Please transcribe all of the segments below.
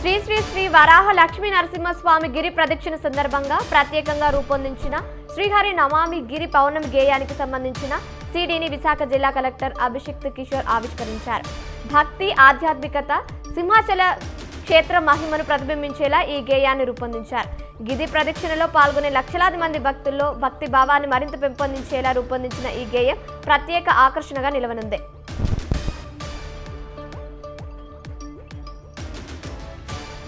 శ్రీ శ్రీ శ్రీ వరాహ లక్ష్మీ నరసింహస్వామి గిరి ప్రదక్షిణ సందర్భంగా ప్రత్యేకంగా రూపొందించిన శ్రీహరి నమామి గిరి పౌర్ణమి గేయానికి సంబంధించిన సీడీని విశాఖ జిల్లా కలెక్టర్ అభిషిక్త్ కిషోర్ ఆవిష్కరించారు. భక్తి, ఆధ్యాత్మికత, సింహాచల క్షేత్ర మహిమను ప్రతిబింబించేలా ఈ గేయాన్ని రూపొందించారు. గిరి ప్రదక్షిణలో పాల్గొనే లక్షలాది మంది భక్తుల్లో భక్తి భావాన్ని మరింత పెంపొందించేలా రూపొందించిన ఈ గేయం ప్రత్యేక ఆకర్షణగా నిలవనుంది.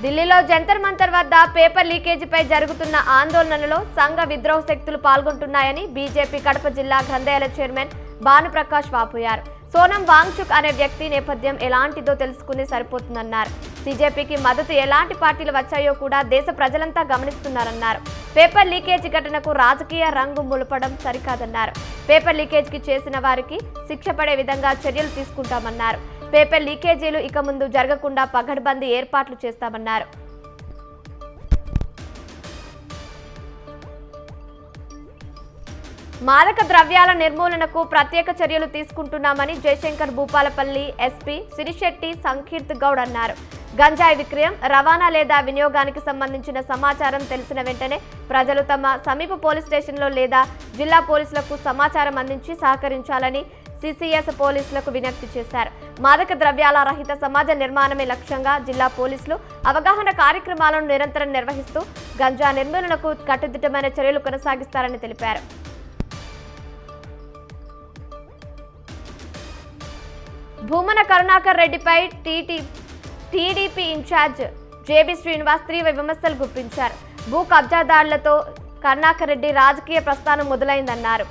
ఢిల్లీలో జంతర్ మంతర్ వద్ద పేపర్ లీకేజీపై జరుగుతున్న ఆందోళనలో సంఘ విద్రోహ శక్తులు పాల్గొంటున్నాయని బీజేపీ కడప జిల్లా గ్రంథాలయ చైర్మన్ భానుప్రకాష్ వాపోయారు. సోనం వాంగ్చుక్ అనే వ్యక్తి నేపథ్యం ఎలాంటిదో తెలుసుకుని సరిపోతుందన్నారు. బీజేపీకి మద్దతు ఎలాంటి పార్టీలు వచ్చాయో కూడా దేశ ప్రజలంతా గమనిస్తున్నారన్నారు. పేపర్ లీకేజీ ఘటనకు రాజకీయ రంగు ములపడం సరికాదన్నారు. పేపర్ లీకేజీకి చేసిన వారికి శిక్ష పడే విధంగా చర్యలు తీసుకుంటామన్నారు. పేపర్ లీకేజీలు ఇక ముందు జరగకుండా పగడ్బందీ ఏర్పాట్లు చేస్తామన్నారు. మాదక ద్రవ్యాల నిర్మూలనకు ప్రత్యేక చర్యలు తీసుకుంటున్నామని జయశంకర్ భూపాలపల్లి ఎస్పీ సిరిశెట్టి సంకీర్త్ గౌడ్ అన్నారు. గంజాయి విక్రయం, రవాణా లేదా వినియోగానికి సంబంధించిన సమాచారం తెలిసిన వెంటనే ప్రజలు తమ సమీప పోలీస్ స్టేషన్లో లేదా జిల్లా పోలీసులకు సమాచారం అందించి సహకరించాలని సిసిఎస్ పోలీసులకు విజ్ఞప్తి చేశారు. మాదక ద్రవ్యాల రహిత సమాజ నిర్మాణమే లక్ష్యంగా జిల్లా పోలీసులు అవగాహన కార్యక్రమాలను నిరంతరం నిర్వహిస్తూ గంజా నిర్మూలనకు కట్టుదిట్టమైన చర్యలు కొనసాగిస్తారని తెలిపారు. భూమన కరుణాకర్ రెడ్డిపై టీడీపీ ఇన్ఛార్జ్ జేబీ శ్రీనివాస్ తీవ్ర విమర్శలు గుప్పించారు. భూ కబ్జాదారులతో కరుణాకర్ రెడ్డి రాజకీయ ప్రస్థానం మొదలైందన్నారు.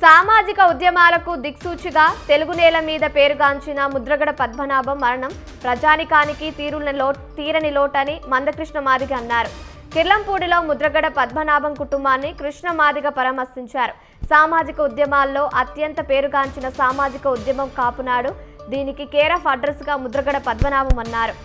సామాజిక ఉద్యమాలకు దిక్సూచిగా తెలుగు నేల మీద పేరుగాంచిన ముద్రగడ పద్మనాభం మరణం ప్రజానికానికి తీరని లోటని మందకృష్ణ మాదిగ అన్నారు. కిర్లంపూడిలో ముద్రగడ పద్మనాభం కుటుంబాన్ని కృష్ణ మాదిగ పరామర్శించారు. సామాజిక ఉద్యమాల్లో అత్యంత పేరుగాంచిన సామాజిక ఉద్యమం కాపునాడు. దీనికి కేర్ ఆఫ్ అడ్రస్ గా ముద్రగడ పద్మనాభం అన్నారు.